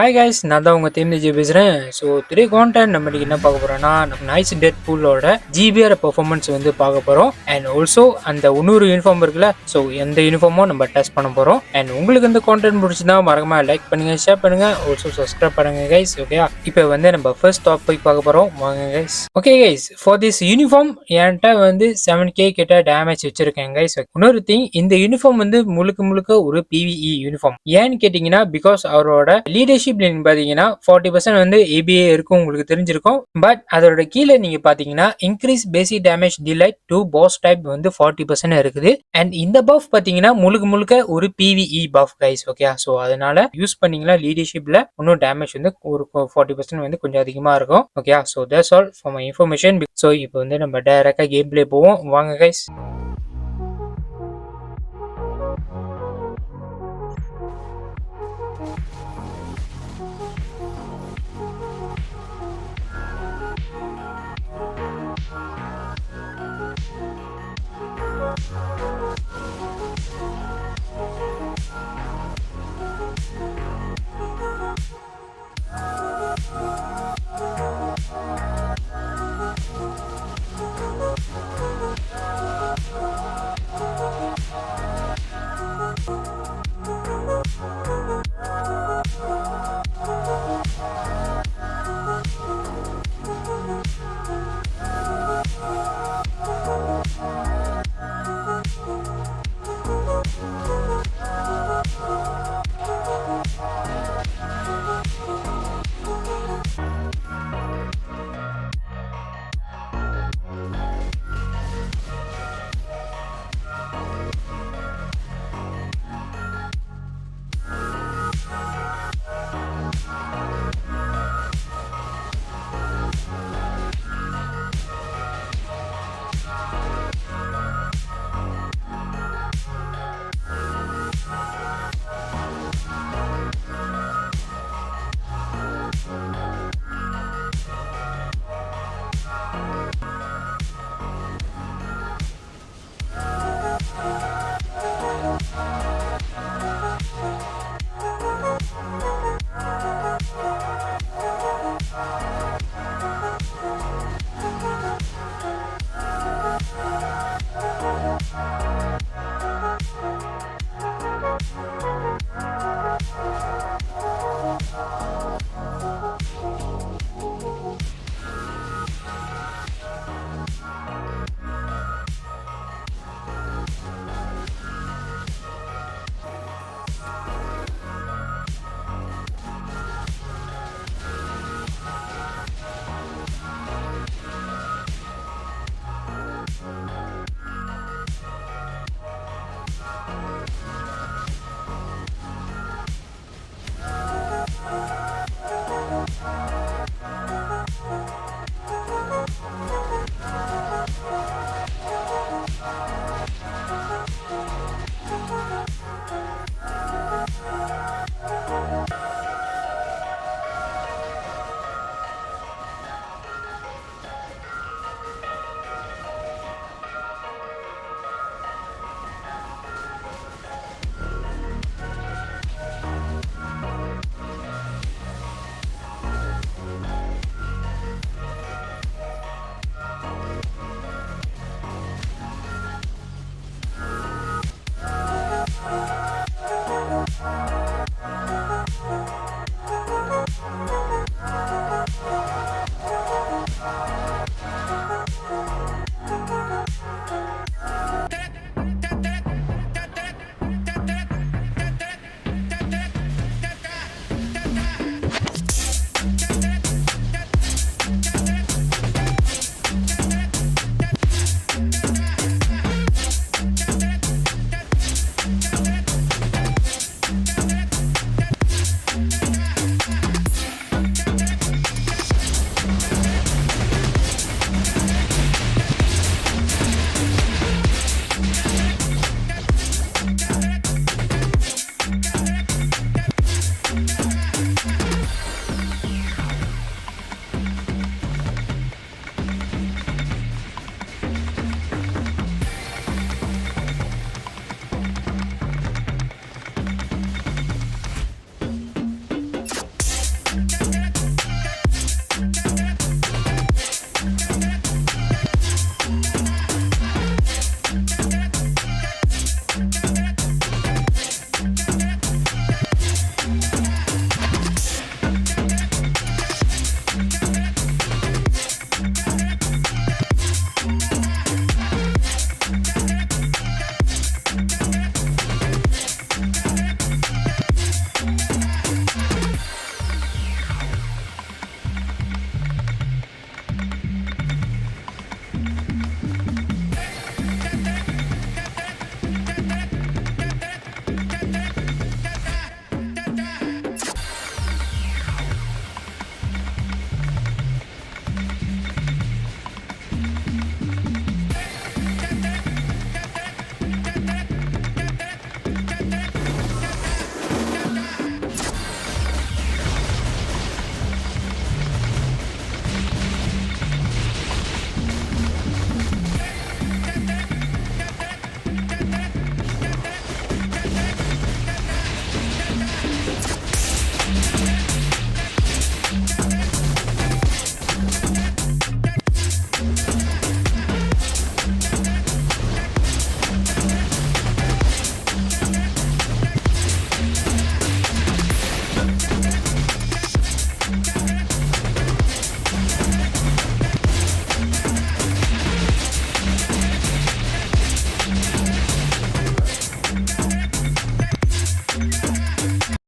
Hi guys, நான் தான் உங்கள் தேம்ஜி பேசுகிறேன். ஸோ டுடே கான்டென்ட் நம்ம இன்னைக்கு என்ன பார்க்க போகிறோம்னா, நம்ம நைஸ் டெட் பூலோட ஜிபிஆர் பெர்ஃபார்மன்ஸ் வந்து பார்க்க போகிறோம். அண்ட் ஆல்சோ அந்த இன்னொரு யூனிஃபார்ம் இருக்குல்ல, ஸோ எந்த யூனிஃபார்மும் நம்ம டெஸ்ட் பண்ண போகிறோம். அண்ட் உங்களுக்கு இந்த கான்டென்ட் பிடிச்சிருந்தா மறக்காம லைக் பண்ணுங்க, ஷேர் பண்ணுங்க, ஆல்சோ சப்ஸ்கிரைப் பண்ணுங்க கைஸ். ஓகே, இப்போ வந்து நம்ம ஃபர்ஸ்ட் டாபிக் பார்க்க போகிறோம். வாங்க guys. Okay guys, for this uniform என்கிட்ட வந்து 7K கிட்ட டேமேஜ் வச்சிருக்கேன் கைஸ். இன்னொரு திங், இந்த யூனிஃபார்ம் வந்து முழுக்க முழுக்க ஒரு PvE யூனிஃபார்ம். ஏன்னு கேட்டிங்கன்னா, பிகாஸ் அவரோட லீடர்ஷிப் பாத்தீங்கன்னா 40% வந்து ABA இருக்கும், உங்களுக்கு தெரிஞ்சிருக்கும். பட் அதோட கீழே நீங்க பாத்தீங்கன்னா increase basic damage dealt to boss type வந்து 40% இருக்குது. அண்ட் இந்த பஃப் பாத்தீங்கன்னா முழுக்க முழுக்க ஒரு PvE puff guys. Okay, so அதனால யூஸ் பண்ணீங்கன்னா லீடர்ஷிப்ல இன்னும் டேமேஜ் வந்து ஒரு 40% வந்து கொஞ்சம் அதிகமா இருக்கும். Okay, so that's all for my information. So இப்போ வந்து நம்ம டைரக்டா கேம் பிளே போவோம். வாங்க கைஸ்.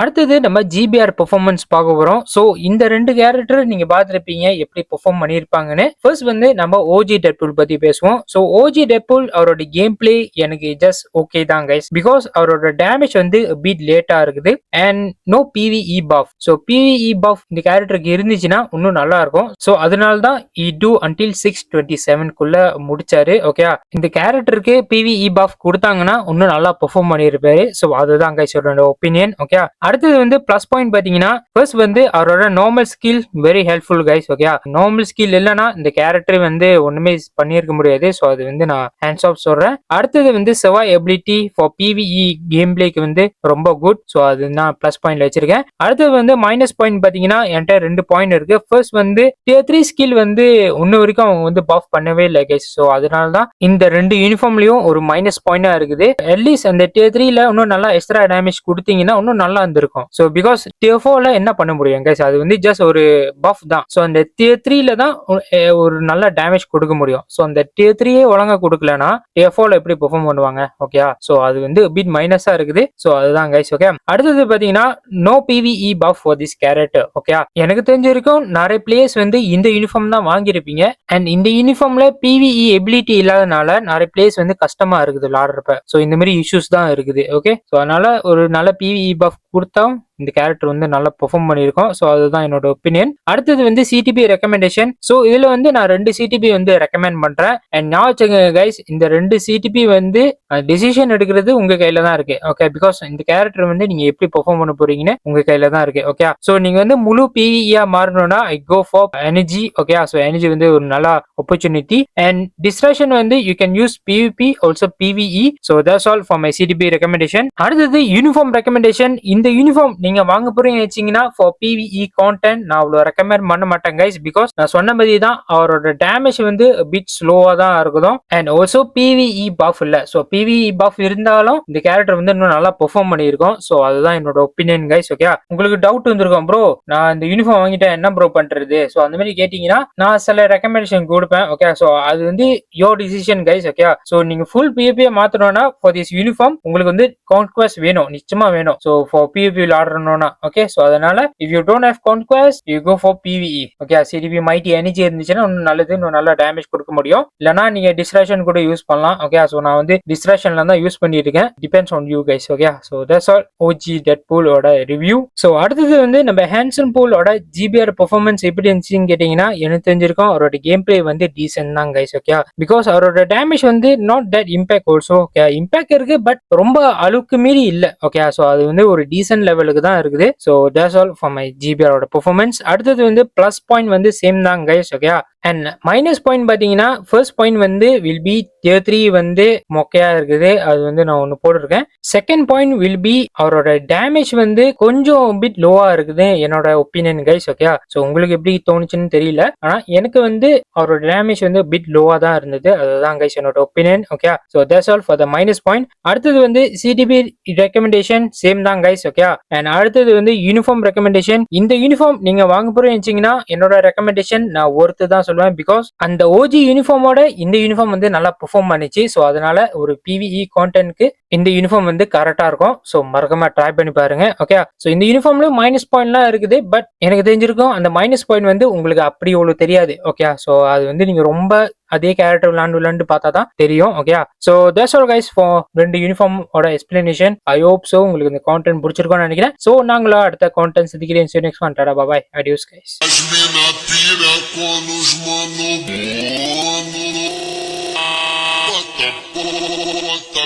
அடுத்தது நம்ம ஜிபிஆர் பெர்ஃபார்மன்ஸ் பார்க்க போறோம். ஸோ இந்த ரெண்டு கேரக்டர் நீங்க பார்த்துருப்பீங்க எப்படி பெர்ஃபார்ம் பண்ணியிருப்பாங்கன்னு. ஃபர்ஸ்ட் வந்து நம்ம ஓஜி டெட்பூல் பத்தி பேசுவோம். ஸோ ஓஜி டெட்பூல் அவரோட கேம் பிளே எனக்கு ஜஸ்ட் ஓகே தான் கைஸ், பிகாஸ் அவரோட டேமேஜ் வந்து பீட் லேட்டா இருக்குது and no PVE buff. So PVE buff இந்த கேரக்டருக்கு இருந்துச்சுன்னா இன்னும் நல்லா இருக்கும். ஸோ அதனால தான் டூ அன்டில் 627 முடிச்சாரு. ஓகே, இந்த கேரக்டருக்கு பிவிஇ பஃப் கொடுத்தாங்கன்னா இன்னும் நல்லா பெர்ஃபார்ம் பண்ணியிருப்பாரு. ஸோ அதுதான் கைஸ் என்னோட ஒப்பீனியன். ஓகே, அடுத்தது வந்து பிளஸ் பாயிண்ட் பாத்தீங்கன்னா ஃபர்ஸ்ட் வந்து அவரோட normal skill very helpful guys. Okay, normal skill இல்லைன்னா இந்த கேரக்டர் வந்து ஒண்ணுமே பண்ணியிருக்க முடியாது. ஸோ அது வந்து நான் ஹேண்ட்ஸ் ஆஃப் சொல்றேன். அடுத்தது வந்து செவாய் எபிலிட்டி ஃபார் பிவிஇ கேம் பிளேக்கு வந்து ரொம்ப குட். ஸோ அது நான் பிளஸ் பாயிண்ட்ல வச்சிருக்கேன். அடுத்தது வந்து மைனஸ் பாயிண்ட் பாத்தீங்கன்னா என்கிட்ட 2 பாயிண்ட் இருக்கு. ஃபர்ஸ்ட் வந்து tier 3 ஸ்கில் வந்து இன்னும் வரைக்கும் அவங்க வந்து பஃப் பண்ணவே இல்லை கைஸ். ஸோ அதனால தான் இந்த 2 யூனிஃபார்ம்லயும் ஒரு மைனஸ் பாயிண்டா இருக்குது. அட்லீஸ்ட் அந்த tier 3ல இன்னும் நல்லா எக்ஸ்ட்ரா டேமேஜ் கொடுத்தீங்கன்னா இன்னும் நல்லா இருந்திருக்கும். ஸோ பிகாஸ் tier 4ல என்ன பண்ண முடியும் கைஸ், அது வந்து ஜஸ்ட் ஒரு பஃப் தான். ஸோ அந்த tier 3ல தான் ஒரு நல்ல டேமேஜ் கொடுக்க முடியும். ஸோ அந்த tier 3யே ஒழுங்கா கொடுக்கலனா tier 4ல எப்படி பெர்ஃபார்ம் பண்ணுவாங்க? ஓகே, ஸோ அது வந்து பிட் மைனஸா இருக்குது. ஸோ அதுதான் கைஸ். ஓகே, அடுத்தது பாத்தீங்கன்னா no PVE buff for this character. Okay, எனக்கு தெரிஞ்சிருக்கும் நிறைய பிளேயர்ஸ் வந்து இந்த யூனிஃபார்ம் தான் வாங்கியிருப்பீங்க அண்ட் இந்த யூனிஃபார்ம்ல பிவிஇ எபிலிட்டி இல்லாதனால நிறைய பிளேயர்ஸ் வந்து கஷ்டமா இருக்குது விளாடுறப்ப. ஸோ இந்த மாதிரி இஷ்யூஸ் தான் இருக்குது. ஓகே, ஸோ அதனால ஒரு நல்ல பிவிஇ பஃப் கொடுத்தா இந்த கேரக்டர் வந்து நல்லா பெர்ஃபார்ம் பண்ணியிருக்கோம். ஸோ அதுதான் என்னோட ஒப்பீனியன். அடுத்தது வந்து சிடிபி ரெக்கமெண்டேஷன். ஸோ இதுல வந்து நான் 2 சிடிபி வந்து ரெக்கமெண்ட் பண்றேன். அண்ட் நான் வச்சுங்க கைஸ், இந்த 2 சிடிபி வந்து டிசிஷன் எடுக்கிறது உங்க கையில தான் இருக்கு. ஓகே, பிகாஸ் இந்த கேரக்டர் வந்து நீங்க எப்படி பெர்ஃபார்ம் பண்ண போறீங்கன்னு உங்க கையில தான் இருக்கு. ஓகே, ஸோ நீங்க வந்து முழு பிவிஇயா மாறணும்னா I go for energy. Okay, so energy வந்து ஒரு நல்ல ஆப்பர்ச்சுனிட்டி. அண்ட் டிஸ்ட்ராக்ஷன் வந்து you can use PVP also PVE. So that's all for my CDP recommendation. அடுத்தது யூனிஃபார்ம் ரெக்கமெண்டேஷன். இந்த யூனிஃபார்ம் நீங்க வாங்க போறீங்க வச்சீங்கன்னா ஃபார் பிவிஇ கான்டென்ட் நான் அவ்வளோ ரெக்கமெண்ட் பண்ண மாட்டேன் கைஸ், பிகாஸ் நான் சொன்ன மாதிரி தான் அவரோட டேமேஜ் வந்து பிட் ஸ்லோவா தான் இருக்கும் அண்ட் ஆல்சோ பிவிஇ பஃப் இல்ல. ஸோ பிவிஇ பஃப் இருந்தாலும் இந்த கேரக்டர் வந்து இன்னும் நல்லா பெர்ஃபார்ம் பண்ணியிருக்கோம். ஸோ அதுதான் என்னோட ஒப்பீனியன் கைஸ். ஓகே, உங்களுக்கு டவுட் வந்திருக்கும் ப்ரோ நான் இந்த யூனிஃபார்ம் வாங்கிட்டேன் என்ன ப்ரோ பண்றது? ஸோ அந்த மாதிரி கேட்டீங்கன்னா நான் சில ரெக்கமெண்டேஷன் கொடுப்பேன். ஓகே, ஸோ அது வந்து your decision guys. Okay, so நீங்க ஃபுல் பிவிபியை மாத்தணும்னா ஃபார் திஸ் யூனிஃபார்ம் உங்களுக்கு வந்து கான்குவெஸ்ட் வேணும், நிச்சயமா வேணும். So for PVP order okay, so அதனால if you don't have conquest you go for PvE. Okay, CDP mighty energy இருந்துச்சுன்னா இன்னும் நல்லது, இன்னும் நல்ல டேமேஜ் கொடுக்க முடியும். இல்லனா நீங்க டிஸ்ட்ராக்ஷன் கூட யூஸ் பண்ணலாம். ஓகே, சோ நான் வந்து டிஸ்ட்ராக்ஷன்ல தான் யூஸ் பண்ணிட்டு இருக்கேன். Depends on you guys. Okay, so that's all OG Deadpool ஓட ரிவ்யூ. சோ அடுத்தது வந்து நம்ம ஹான்சன் பூல் ஓட ஜிபிஆர் பெர்ஃபார்மன்ஸ் எப்படி இருந்துச்சுன்னு கேட்டீங்கன்னா எனக்கு தெரிஞ்சிருக்கும் அவரோட கேம் பிளே வந்து டீசென்ட் தான் கைஸ். ஓகே, பிகாஸ் அவரோட டேமேஜ் வந்து not that impact also. Okay, impact இருக்கு பட் ரொம்ப அளவுக்கு மீறி இல்ல. ஓகே, சோ அது வந்து ஒரு டீசென்ட் லெவலுக்கு தான் இருக்குது. So that's all for my GBR ஓட பெர்ஃபார்மன்ஸ். அடுத்தது வந்து பிளஸ் பாயிண்ட் வந்து சேம் தான் guys. Okay, and minus point பாத்தீங்கன்னா ஃபர்ஸ்ட் பாயிண்ட் வந்து வில் பி tier 3 வந்து மொக்கையா இருக்குது, அது வந்து நான் ஒன்னு போட்டிருக்கேன். செகண்ட் பாயிண்ட் வில் பி அவரோட டேமேஜ் வந்து கொஞ்சம் பிட் லோவா இருக்குது என்னோட ஒப்பீனியன் கைஸ். ஓகே, ஸோ உங்களுக்கு எப்படி தோணுச்சுன்னு தெரியல, ஆனா எனக்கு வந்து அவரோட டேமேஜ் வந்து பிட் லோவா தான் இருந்தது. அதுதான் கைஸ் என்னோட opinion. Okay, so that's all for the minus point. அடுத்தது வந்து சிடிபி ரெக்கமெண்டேஷன் சேம் தான் கைஸ். ஓகே, அண்ட் அடுத்தது வந்து யூனிஃபார்ம் ரெக்கமெண்டேஷன். இந்த யூனிஃபார்ம் நீங்க வாங்க போறீங்கன்னா என்னோட ரெக்கமெண்டேஷன் நான் ஒருத்து தான் சொல்லுவேன். பிகாஸ் அந்த ஓஜி யூனிஃபார்மோட இந்த யூனிஃபார்ம் வந்து நல்லா பெர்ஃபார்ம் பண்ணிச்சு. ஸோ அதனால ஒரு பிவிஇ கான்டென்ட்க்கு இந்த யூனிஃபார்ம் வந்து கரெக்டா இருக்கும். ஸோ மறக்காம ட்ரை பண்ணி பாருங்க. ஓகே, ஸோ இந்த யூனிஃபார்ம்ல மைனஸ் பாயிண்ட்லாம் இருக்குது பட் எனக்கு தெரிஞ்சிருக்கும் அந்த மைனஸ் பாயிண்ட் வந்து உங்களுக்கு அப்படி அவ்வளவு தெரியாது. ஓகே, ஸோ அது வந்து நீங்க ரொம்ப அதே கேரக்டர் விளாண்டு பார்த்தா தான் தெரியும். Okay, so that's all guys for 2 uniform ஓட எக்ஸ்பிளனேஷன். ஐ ஹோப் ஸோ உங்களுக்கு இந்த கான்டென்ட் பிடிச்சிருக்கும்னு நினைக்கிறேன். ஸோ நாங்களும் அடுத்த கான்டென்ட் சந்திக்கிறேன். Next one, Tata bye, adios guys. What the